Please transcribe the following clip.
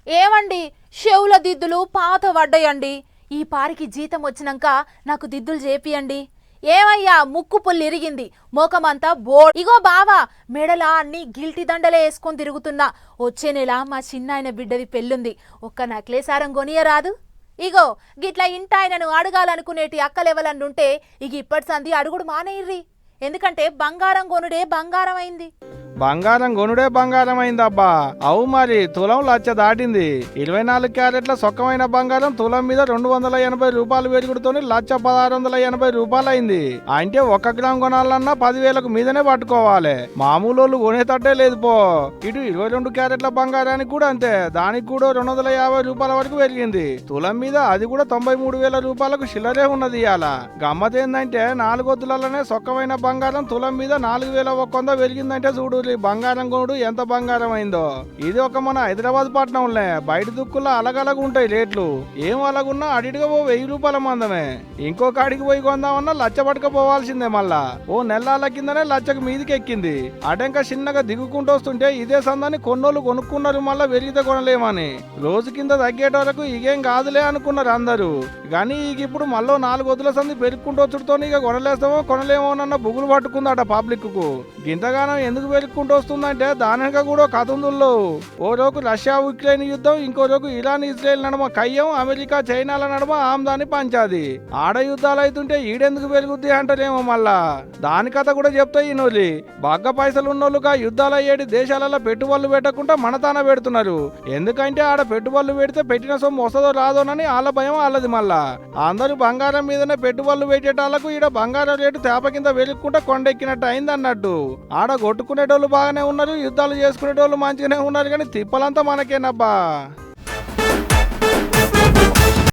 ఏమండి, చెవుల దిద్దులు పాత పడ్డాయండి. ఈ పారికి జీతం వచ్చినాక నాకు దిద్దులు చేపియండి. ఏమయ్యా, ముక్కు పుల్లు ఇరిగింది, మోకమంతా ఇగో బావా, మెడలా అన్ని గిల్టి దండలే వేసుకొని తిరుగుతున్నా. వచ్చే నెల మా చిన్నాయన బిడ్డది పెళ్ళుంది, ఒక్క నక్లేసారం కొనియరాదు? ఇగో గిట్లా ఇంటాయనను అడగాలనుకునేటి అక్కలెవలన్నుంటే ఇక ఇప్పటి సంది అడుగుడు మానేయిర్రి. ఎందుకంటే బంగారం కొనుడే బంగారం అయింది. బంగారం కొనుడే బంగారం అయిందబ్బా. అవు మరి తులం లచ్చ దాటింది. 24 క్యారెట్ల సొక్కమైన బంగారం తులం మీద 280 రూపాయలు పెరుగుడుతోని 1,1680 రూపాయలు అయింది. అంటే 1 గ్రామ్ కొనాలన్నా 10,000కు మీదనే పట్టుకోవాలి. మామూలు కొనేటట్టే లేదు పో. ఇటు 22 క్యారెట్ల బంగారానికి కూడా అంతే, దానికి కూడా 250 రూపాయల వరకు పెరిగింది. తులం మీద అది కూడా 93,000 రూపాయలకు చిల్లరే ఉన్నది. ఇవాళ గమ్మత్ ఏందంటే 4 వద్దులలోనే సొక్కమైన బంగారం తులం మీద 4,100 పెరిగిందంటే చూడు బంగారం కొనుడు ఎంత బంగారం అయిందో. ఇది ఒక మన హైదరాబాద్ పట్టణంలే, బయట దుక్కుల్లో అలగలగా ఉంటాయి రేట్లు. ఏం అలాగున్నా అడిటిగా 1000 రూపాయల మందమే. ఇంకో కాడికి పోయి కొందామన్నా లచ్చ పట్టుకపోవాల్సిందే. మళ్ళా ఓ నెలల కిందనే లచ్చకు మీదికి ఎక్కింది. అటెంక చిన్నగా దిగుకుంటూ వస్తుంటే ఇదే సందాన్ని కొన్నోళ్ళు కొనుక్కున్నారు, మళ్ళా పెరిగితే కొనలేమని. రోజు కింద తగ్గేట వరకు ఇగేం కాదులే అనుకున్నారు అందరూ. కానీ ఇక ఇప్పుడు మళ్ళీ 4 వద్దుల సంది పెరుక్కుంటూ వచ్చుడుతో ఇక కొనలేస్తామో కొనలేమోనన్న బుగులు పట్టుకుందట పబ్లిక్ కు. గింతగానం ఎందుకు పెరుక్కుంటూ వస్తుందంటే దానిక కూడా కథ ఉందో. ఓ రోజు రష్యా ఉక్రెయిన్ యుద్ధం, ఇంకో రోజు ఇరాన్ ఇజ్రాయెల్ నడమ కయ్యం, అమెరికా చైనాల నడమ ఆమ్దాని పంచాది. ఆడ యుద్ధాలు అవుతుంటే ఈడెందుకు పెరుగుద్ది అంటారేమో. మళ్ళా దాని కథ కూడా చెప్తాయి నోలి. బాగా పైసలు ఉన్నోళ్ళుగా యుద్ధాలు అయ్యేటి దేశాలలో పెట్టుబడులు పెట్టకుండా మన తాన పెడుతున్నారు. ఎందుకంటే ఆడ పెట్టుబడులు పెడితే పెట్టిన సొమ్ము వస్తుందో రాదోనని వాళ్ళ భయం వాళ్ళది. మళ్ళా అందరూ బంగారం మీదనే పెట్టుబడులు పెట్టేటాళ్లకు ఈడ బంగారం రేటు తేప కింద వెలుక్కుంటే కొండెక్కినట్టు అయింది అన్నట్టు. ఆడ కొట్టుకునేటోళ్ళు బాగానే ఉన్నారు, యుద్ధాలు చేసుకునేటోళ్ళు మంచిగానే ఉన్నారు, కానీ తిప్పలంతా మనకేనబ్బా.